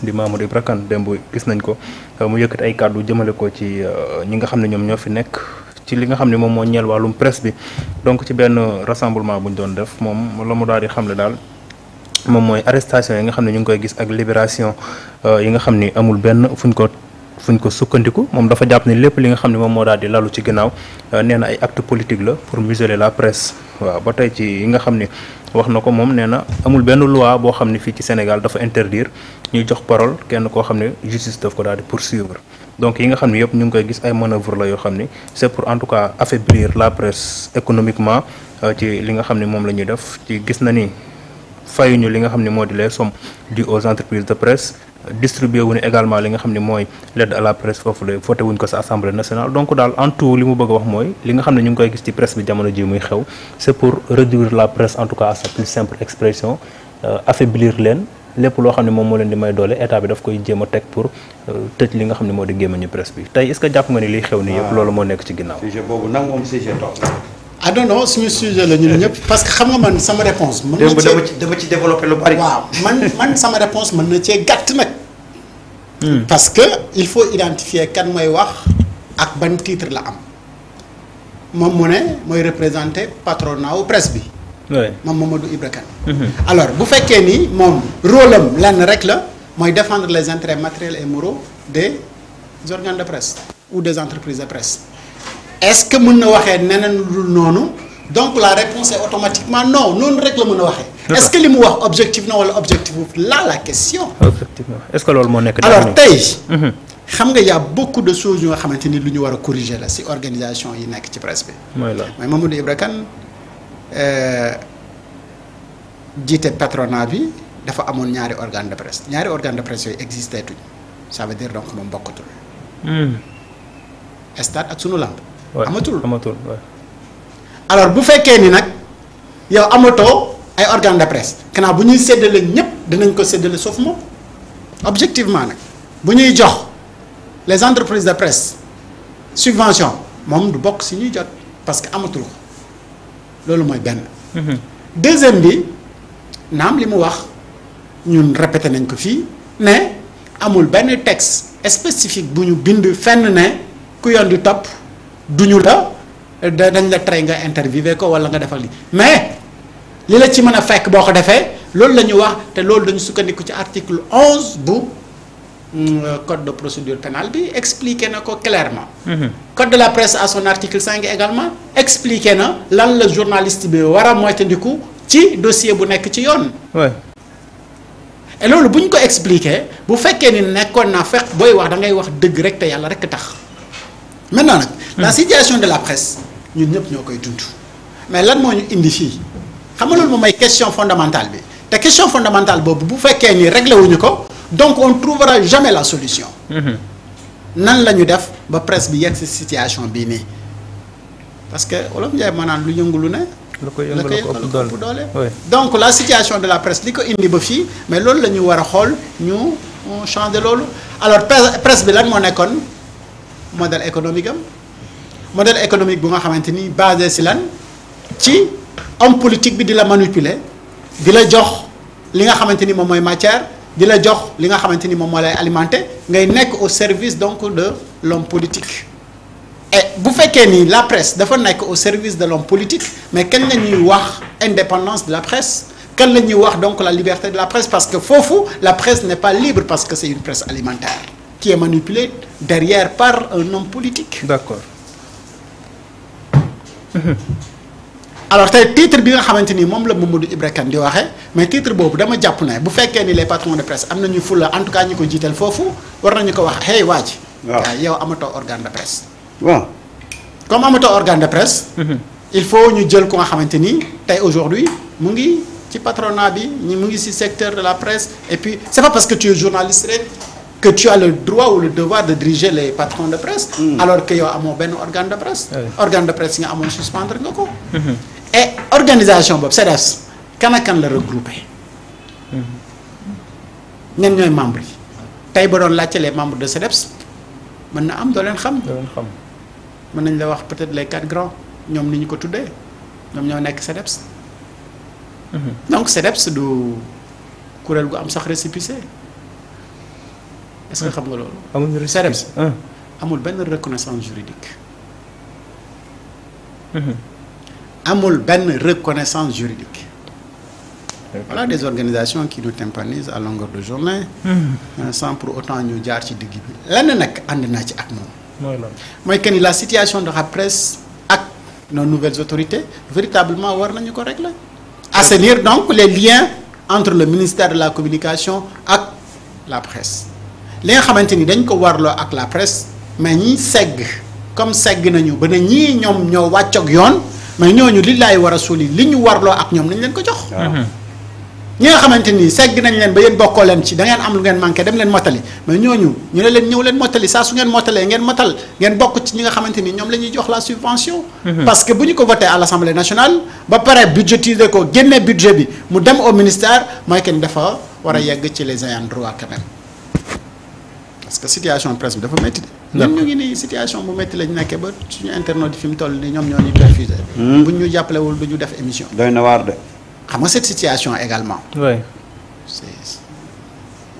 di Mamadou Ibra Kane démb gis nañ ko mu yëkkati ay kàddu jëmale ko ci ñi nga xam ne ñoom ñoo fi nekk ci li nga xam ne moom moo ñeel wàllum presse bi donc ci benn rassemblement bu ñu doon def moom la mu daal di xamle daal moom mooy arrestation yi nga xam ne ñu ngi koy gis ak libération yi nga xam ni amul benn fuñ ko sukkandiku moom dafa jàpp ni lépp li nga xam ne moom moo daal di lalu ci ginnaaw nee na ay acte politique la pour museler la presse waaw ba tey ci yi nga xam ni wax na ko moom nee na amul benn loi boo xam ne fii ci Sénégal dafa interdire ñuy jox parole kenn koo xam ne justice daf ko daal di poursuivre donc yi nga xam ne yëpp ñu ngi koy gis ay manœuvre la yoo xam ni c'est pour en tout cas affaiblir la presse économiquement ci li nga xam ne moom la ñuy def ci gis na ni fayuñu li nga xam ne moo di les sommes dues aux entreprises de presse distribué wuñu également li nga xam ne mooy l'aide à la presse foofu la voté wuñ ko sa assemblée nationale donc daal en tout li mu bëgg a wax mooy li nga xam ne ñu ngi koy gis ci presse bi jamono ji muy xew c'est pour réduire la presse en tout cas à sa plus simple expression affaiblir leen lépp loo xam ne moom moo leen di may doole état bi daf koy jéem a teg pour tëj li nga xam ne moo di gémmañu presse bi tey est-ce que jàpp nga ni liy xew ni yëpp loolu moo nekk ci ginnaaw. sujet boobu nag moom sujet toog ah non suñu sujet la ñun ñëpp parce que xam nga man sama réponse mën na cee dama ci développé lu bari. waaw man sama réponse mën na cee gàtt nag. parce que il faut identifier kan mooy wax ak ban titre la am moom mu ne mooy représenter patronat wu presse bi. oui moom Mamadou Ibra Kane. alors bu fekkee ni moom rôle am lenn rek la mooy défendre les intérêts matériels et moraux des organes de presse ou des entreprises de presse. est-ce que mën na waxee neneen lu noonu donc la réponse est automatiquement non noonu rek la mën a waxee. est-ce que li mu wax objectif na wala objectif là la question. effectivement est-ce que loolu moo nekk. alors tey. xam nga y a beaucoup de choses yu nga xamante ni lu ñu war a corriger la ci organisation yi nekk ci presse bi. mooy la mooy Mamadou Ibra Kane jiite patronat bi dafa amoon ñaari organe de presse yooyu existé tuñ ça veut dire donc moom bokkatul. Stades ak Sunu Lamb. amatul alors bu fekkee ni nag yow amatoo ay organe de presse kanaa bu ñuy séddale ñëpp dinañ ko séddale sauf moom objectivement nag bu ñuy jox les entreprises de presse subvention moom du bokk si ñuy jot parce que amatul ko loolu mooy benn. deuxième bi naam li mu wax ñun répété nañ ko fii ne amul benn texte spécifique bu ñu bind fenn ne ku yoon di topp duñu la dañ la tere nga interviewé ko wala nga defal li mais li la ci mën a fekk boo ko defee loolu la ñu wax te loolu dañu sukkandiku ci article 11 bu code de procédure pénale bi expliqué na ko clairement. Code de la presse à son article 5 également expliqué na lan la journaliste bi war a moytandiku ci dossier bu nekk ci yoon. et loolu bu ñu ko expliqué bu fekkee ni nekkoon naa fekk booy wax da ngay wax dëgg rek te yàlla rek tax. maintenant nag la situation de la presse ñun ñëpp ñoo koy dund mais lan moo ñu indi fii xam nga loolu moom mooy question fondamentale bi te question fondamentale boobu bu fekkee ni réglé wuñu ko donc on trouvera jamais la solution. nan la ñu def ba presse bi yegg ci situation bii nii parce que Wolof Njaay maanaam lu yëngu lu ne. lu ko yëngu la ko ëpp doole donc la situation de la presse li ko indi ba fii mais loolu la ñu war a xool ñu changer loolu alors presse bi lan moo nekkoon. modèle économique bu nga xamante ni basé ci lan ci homme politique bi di la manipuler di la jox li nga xamante ni moom mooy matière di la jox li nga xamante ni moom moo lay alimenter ngay nekk au service donc de l'homme politique. et bu fekkee ni la presse dafa nekk au service de l'homme politique mais kañ la ñuy wax indépendance de la presse kañ la ñuy wax donc la liberté de la presse parce que foofu la presse n'est pas libre parce que c'est une presse alimentaire. qui est manipulé derrière par un homme politique. D'accord. alors tey titre bi nga xamante ni moom la Mamadou Ibra Kane di waxee mais titre boobu dama jàpp ne bu fekkee ni les patrons de presse am nañu fulla en tout cas ñi ko jiital foofu war nañu ko wax hey waa ji. waaw yow amatoo organe de presse. waaw. comme amatoo organe de presse. il faut ñu jël ko nga xamante ni tey aujourd'hui mu ngi ci patronat bi mu ngi ci secteur de la presse et puis c'est pas parce que tu es journaliste rek. que tu as le droit ou le devoir de diriger les patrons de presse. alors que yow amoo benn organe de presse. organe de presse yi nga amoon suspendre nga ko. et organisation boobu CDEPS kan ak kan la regroupé. ñenn ñooy membres yi tey ba doon laajte les membres de CDEPS mën na am doo leen xam. mën nañ la wax peut-être les 4 grands ñoom ni ñu ko tuddee ñoom ñoo nekk CDEPS. donc CDEPS du kuréel gu am sax récépissé. est-ce que xam nga loolu. amuñu CREPS amul benn reconnaissance juridique. amul benn reconnaissance juridique. Voilà des organisations qui nous tympanisent à longueur de journée. Sans pour autant ñu jaar ci digg bi. lenn nag ànd naa ci ak moom. mooy que ni la situation de la presse ak nos nouvelles autorités véritablement war nañu ko régler. assainir donc les liens entre le ministère de la communication ak la presse. li nga xamante ni dañ ko warloo ak la presse mais ñi segg comme segg nañu ba ne ñii ñoom ñoo wàccoog yoon mais ñooñu li laay war a suuli li ñu warloo ak ñoom nañ leen ko jox. ñi nga xamante ni segg nañ leen ba yéen bokkoo leen ci da ngeen am lu ngeen manqué dem leen mottali mais ñooñu ñu ne leen ñëw leen mottali saa su ngeen mottalee ngeen mottal ngeen bokk ci ñi nga xamante ni ñoom la ñuy jox la subvention. parce que bu ñu ko voté à l'Assemblée nationale ba pare budgétiser ko génne budget bi mu dem au ministère mooy que ni dafa war a yegg ci les ayants droit quand même parce que situation presse bi dafa métti de. ñun ñu ngi nii situation bu métti lañ nekkee ba suñu internaute fi mu toll nii ñoom ñoo ñu perfusé. buñ ñu jàppalewul du ñu def émission. doy na waar de. xam nga cette situation également. oui.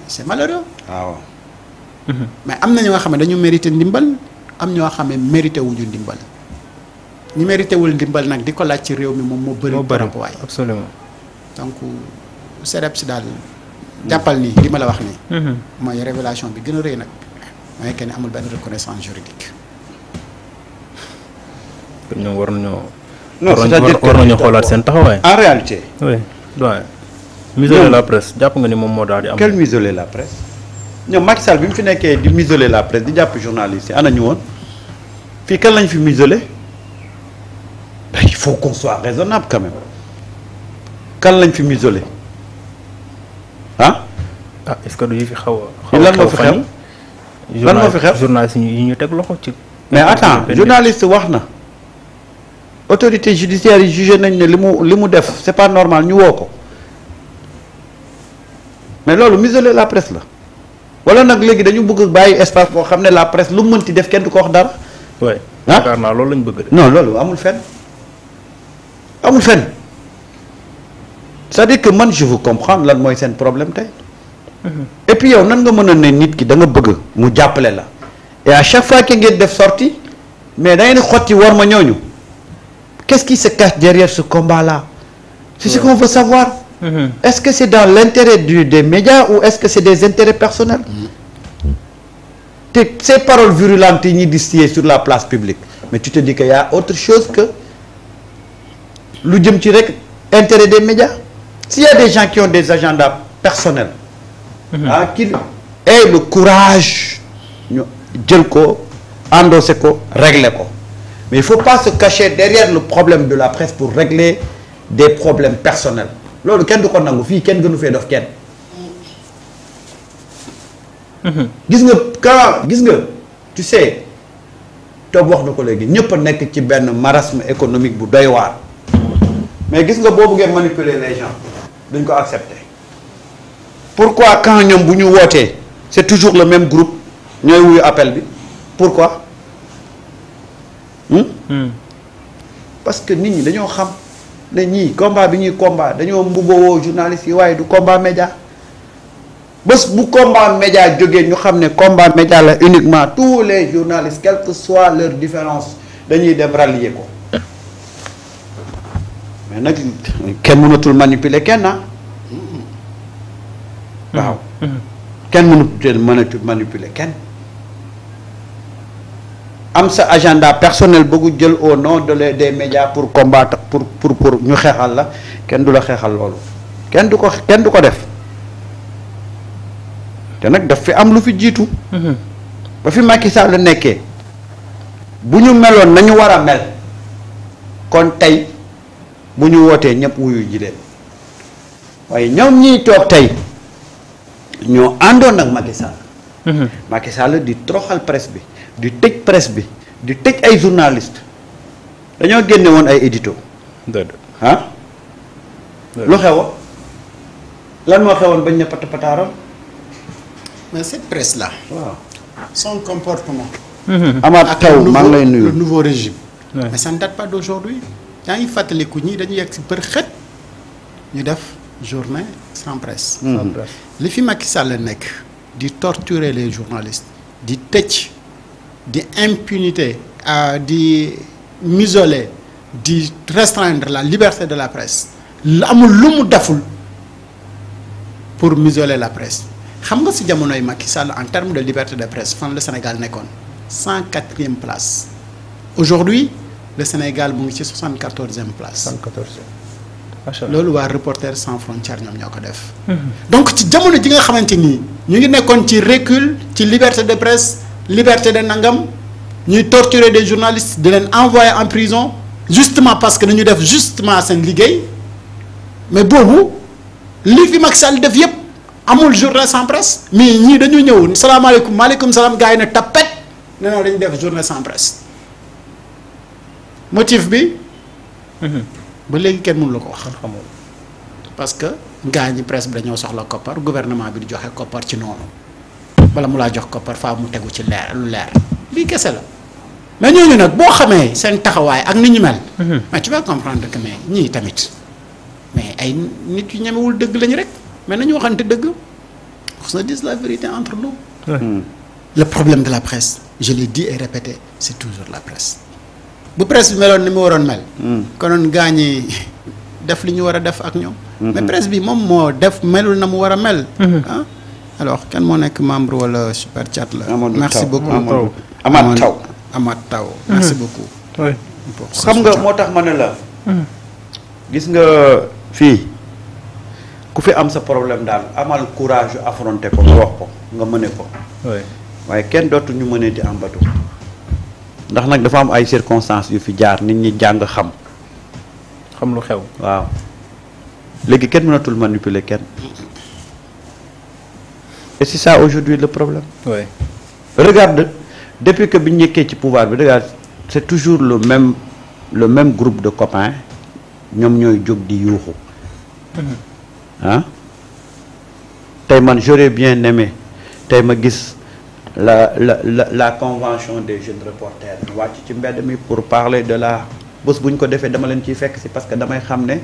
c'est malheureux. waaw. mais am na ñoo xam ne dañu mérité ndimbal am ñoo xam ne mérité wuñu ndimbal ñi mérité wul ndimbal nag di ko laaj ci réew mi moom moo bëri. waay absolument. donc CREPS daal jàppal ni li ma la wax nii. mooy révélation bi gën a rëy nag mooy que ne amul benn reconnaissance juridique. kon ñoom war nañoo. non c'est-à-dire war nañoo xoolaat seen taxawaay. en réalité. oui doyen. museler la presse jàpp nga ni moom moo daal di am. quel museler la presse ñoom Macky Sall bi mu fi nekkee di museler la presse di jàpp journaliste yi ana ñu woon fii kan lañ fi museler il faut qu'on soit raisonnable quand même kan lañ fi museler ah. est-ce que du yi fi xaw a. lan moo fi xew lan moo fi xew journaliste yi ñu teg loxo ci. mais attends journaliste wax na. autorité judiciaire yi jugé nañ ne li mu def c'est pas normal ñu woo ko mais loolu museler la presse la wala nag léegi dañu bëgg bàyyi espace boo xam ne la presse lu mu mënti def kenn du ko wax dara. oui yaakaar naa loolu lañ bëgg de. non loolu amul fenn c'est-à-dire que man je veux comprendre lan mooy seen problème tey. et puis yow nan nga mën a ne nit ki da nga bëgg mu jàppale la et à chaque fois que ngeen def sortie mais da ngeen xotti war ma ñooñu. Qu'est-ce qui se cache derrière ce combat-là? C'est ce qu'on veut savoir. Est-ce que c'est dans l'intérêt des médias ou est-ce que c'est des intérêts personnels? Ces paroles virulentes yi ñuy distiller sur la place publique mais tu te dis qu'il y a autre chose que lu jëm ci rek intérêt des médias. S'il y a des gens qui ont des agendas personnels qui aient le courage ñu jël ko endossé ko régler ko. Mais il ne faut pas se cacher derrière le problème de la presse pour régler des problèmes personnels. loolu kenn du ko nangu fii kenn gënu fee def kenn. gis nga tu sais toog wax na ko léegi ñëpp a nekk ci benn marasme économique bu doy waar. mais gis nga boo buggee manipuler les gens duñ ko accepter. pourquoi quand ñoom bu ñu wootee c'est toujours le même groupe ñooy wuyu appel bi pourquoi. parce que nit ñi dañoo xam ne ñii combat bi ñuy combat dañoo mbubboo journalistes yi waaye du combat média bés bu combat média jógee ñu xam ne combat média la uniquement tous les journalistes quelle que soit leur différence dañuy dem rallier ko mais nag kenn mënatul manipuler kenn waaw kenn mënatul manipuler kenn am sa agenda personnel bëggu jël au nom des médias pour combattre pour ñu xeexal la kenn du la xeexal loolu kenn du ko def te nag daf fi am lu fi jiitu. ba fi Macky Sall la nekkee bu ñu meloon nañu war a mel kon tey bu ñu wootee ñëpp wuyu ji leen waaye ñoom ñiy toog tey ñoo àndoon ak Macky Sall. Macky Sall di toroxal presse bi. di tëj presse bi di tëj ay journalistes dañoo génne woon ay édito lu xewoon lan moo xewoon bañ ne pataaram. mais cette presse là. waaw son comportement. amaat taw maa ngi lay nuyu le nouveau régime. mais ça ne date pas d'aujourd'hui yaa ngi fàttaliku ñii dañu yegg si bër xet ñu def journée sans presse. sans presse li fi Macky Sall nekk di torturer les journalistes di tëj di impunité di museler di restreindre la liberté de la presse amul lu mu deful pour museler la presse xam nga ci jamonoy Macky Sall en termes de liberté de presse fan la Sénégal nekkoon 104e place aujourd'hui le Sénégal mu ngi ci 74e place. 74e. loolu waa Reporters sans frontières ñoom ñoo ko def. donc ci jamono ji nga xamante ni ñu ngi nekkoon ci recul ci liberté de presse liberté de nangam ñuy torturer des journalistes di leen envoyer en prison justement parce que dañu def justement seen liggéey mais boobu li fi Macky Sall def yépp amul journée sans presse mais ñii dañu ñëw salaamaaleykum maaleykum salaam gars yi ne tapet ne non dañu def journée sans presse motif bi. ba léegi kenn mënu la ko wax. parce que gars ñi presse bi dañoo soxla koppar gouvernement bi di joxe koppar ci noonu bala mu laa jox koppar faa mu tegu ci leer lu leer lii kese la mais ñooñu nag boo xamee seen taxawaay ak ni ñu mel. mais tu vas comprendre que mais ñii tamit mais ay nit yu ñemewul dëgg lañu rek mais nañu waxante dëgg on se dise la vérité entre nous. Le problème de la presse je l'ai dit et répété c'est toujours la presse. bu presse bi meloon ni mu waroon mel. konoon gaa ñi def li ñu war a def ak ñoom. mais presse bi moom moo def melul na mu war a mel. ah alors kan moo nekk membre wala super chat la. merci beaucoup Amath Taw merci beaucoup. oui xam nga moo tax ma ne la. gis nga fii ku fi am sa problème daal amal courage yu affronter ko nga wax ko nga mëne ko. waaye kenn dootu ñu mënee di am bateau. ndax nag dafa am ay circonstances yu fi jaar nit ñi jàng xam lu xew. waaw léegi kenn mënatul manipuler kenn et c'est ça aujourd'hui le problème. oui regarde depuis que bi ñu nekkee ci pouvoir bi regarde c'est toujours le même groupe de copains ñoom ñooy jóg di yuuxu. ah tey man j'aurais bien aimé tey ma gis. la convention des jeunes reporters wàcc ci mbedd mi pour parler de la bés bu ñu ko defee dama leen ciy fekk si parce que damay xam ne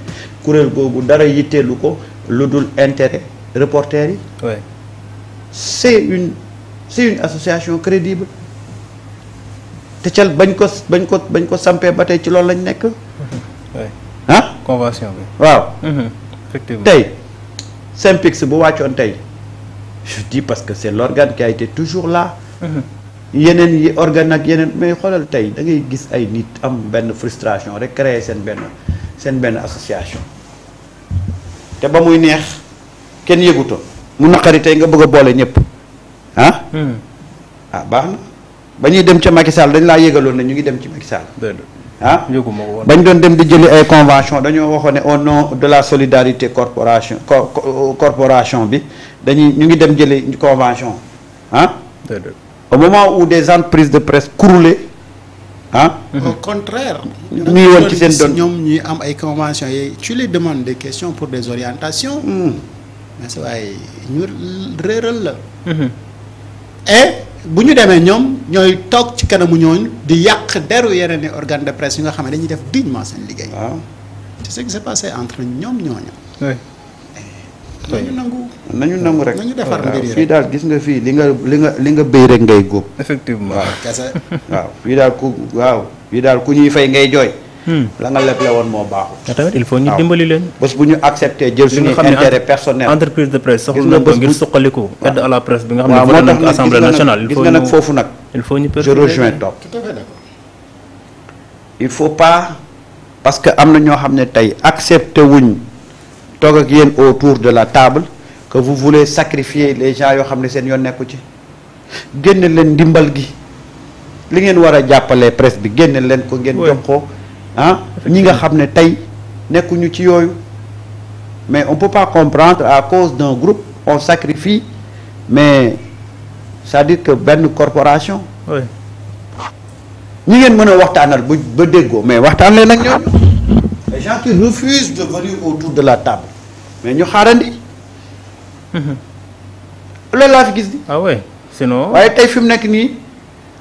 kuréel googu dara yitteelu ko lu dul intérêt reporters yi. oui c'est une association crédible te cal bañ ko sampee ba tey ci loolu lañ nekk. oui ah. convention bi. waaw. effectivement tey Synpics bu wàccoon tey. je dis parce que c'est l'organe qui a été toujours là. yeneen yi organe ak yeneen mais xoolal tey da ngay gis ay nit am benn frustration rek créer seen benn association te ba muy neex kenn yëguto mu naqari tey nga bëgg a boole ñëpp ah. Baax na ba ñuy dem ca Macky Sall dañ laa yëgaloon ne ñu ngi dem ci Macky Sall. ah yëguma ko woon. bañ doon dem di jëli ay convention dañoo waxoon ne au nom de la solidarité corporation bi ñu ngi dem jëli convention ah. au moment où des entreprises de presse croulaient ah. au contraire. ñu ngi woon ci seen doon ñoom ñuy am ay conventions yi tu les demandes des questions pour des orientations. mais c'est waaye ñu réeral la. et bu ñu demee ñoom ñooy toog ci kanamu ñooñu di yàq deru yeneen i organe de presse yi nga xam ne dañuy def dignement seen liggéey. waaw c'est ce qui s'est passé entre ñoom ñooñu. oui. nañu nangu rek nañu defar mbir yi fii daal gis nga fii li nga béy rek ngay góob. effectivement waaw kese. waaw fii daal ku ñuy fay ngay jooy. la nga leble woon moo baaxul. te tamit il faut ñu dimbali leen. bés bu ñu accepté jël suñu intérêt personnel. entreprise de presse soxla nañ ko ngir suqaliku. aide à la presse bi nga xam ne voté nañ ko assemblée nationale. gis nga nag foofu nag. il faut ñu je rejoins Top. tout à fait d'accord. il faut pas parce que am na ñoo xam ne tey accepté wuñ toog ak yéen autour de la table que vous voulez sacrifier les gens yoo xam ne seen yoon nekku ci génne leen ndimbal gi li ngeen war a jàppalee presse bi génne leen ko ngeen jox ko ah ñi nga xam ne tey nekkuñu ci yooyu mais on peut pas comprendre à cause d'un groupe on sacrifie mais c'est-à-dire que benn corporation ñi ngeen mën a waxtaanal ba déggoo mais waxtaan leen ak ñooñu les gens qui refusent de venir autour de la table mais ñu xaarandi loolu laa fi gis di sinon waaye tey fi mu nekk nii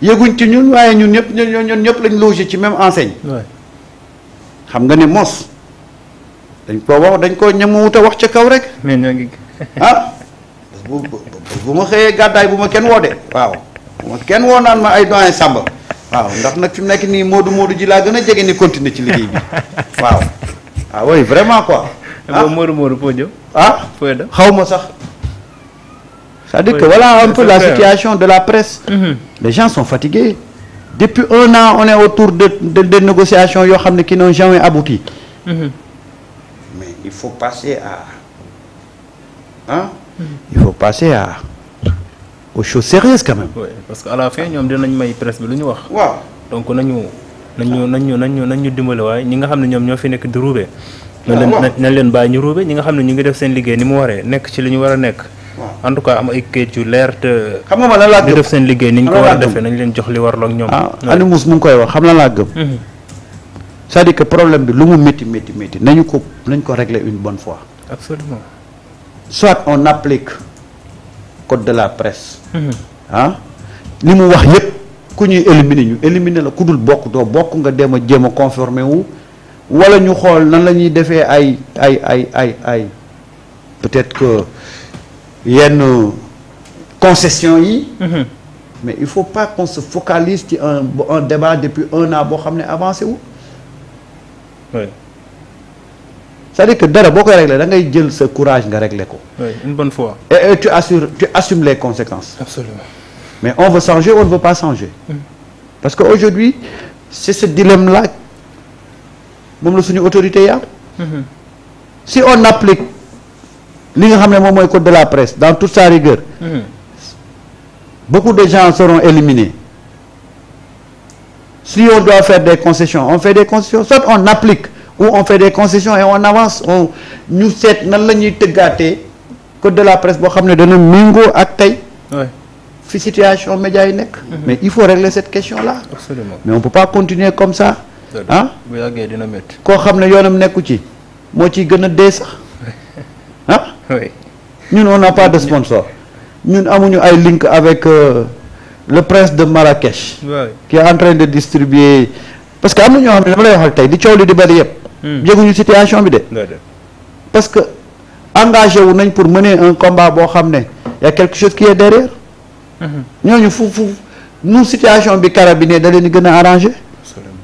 yëguñ ci ñun waaye ñun ñëpp lañ logé ci même enseigne xam nga ne mos dañ koo ñemewut a wax ca kaw rek mais ñoo ngi bu ma xëyee gàddaay bu ma kenn woo de waaw bu ma kenn woo naan ma ay doyen Samba waaw ndax nag fi mu nekk nii Modou ji laa gën a jege ni continuer ci liggéey bi waaw ah oui vraiment quoi. ah Modou foo jëm. ah xaw ma sax. c'est-à-dire que voilà un peu la situation de la presse. Les gens sont fatigués. Depuis 1 an on est autour de négociations yoo xam ne qui n'ont jamais abouti. Mais il faut passer il faut passer aux choses sérieuses quand même. Oui, parce que à la fin ñoom dinañ may presse bi lu ñu wax. waaw donc nañu dimbale waaye ñi nga xam ne ñoom ñoo fi nekk di ruube. nañ leen bàyyi ñu ruube ñi nga xam ne ñu ngi def seen liggéey ni mu waree nekk ci li ñu war a nekk. en tout cas am ay kayit yu leer te. xam nga ma lan laa gëm di def seen liggéey ni ñu ko war a defee nañ leen jox li warloo ak ñoom. Animus mu ngi koy wax xam la laa gëm. c'est-à-dire que problème bi lu mu métti nañ ko régler une bonne fois. Absolument. Soit on applique code de la presse. li mu wax yépp ku ñuy éliminer la ku dul bokk doo bokk nga dem a jéem a conformer wu wala ñu xool nan la ñuy defee ay peut-être que yenn concession yi. mais il faut pas qu'on se focalise ci un débat depuis 1 an boo xam ne avancé wu. oui. c'est-à-dire que dara boo koy régler da ngay jël sa courage nga régler ko. oui, une bonne fois. et tu assumes les conséquences. Absolument. Mais on veut changer ou on ne veut pas changer. Parce qu'aujourd'hui c'est ce dilemme-là moom la suñu autorité ya si on applique li nga xam ne moom mooy code de la presse dans toute sa rigueur. Beaucoup de gens seront éliminés. Si on doit faire des concessions, on fait des concessions. Soit on applique ou on fait des concessions et on avance. ñu seet nan la ñuy tëggaatee code de la presse boo xam ne dana méngoo ak tey. fi situation média yi nekk. Mais il faut régler cette question-là. Absolument. Mais on peut pas continuer comme ça. bu yàggee dina métti. koo xam ne yoonam nekku ci moo ciy gën a dee sax oui. ñun on n'a pas de sponsor. ñun amuñu ay link avec le prince de Marrakech. qui est en train de distribuer parce que am na ñoo xam ne dama lay waxal tey di coow li di bari yëpp. jéguñu situation bi de. parce que engagé wu nañ pour mener un combat boo xam ne y a quelque chose qui est derrière. ñooñu fu situation bi carabinier da leen di gën a arrangé.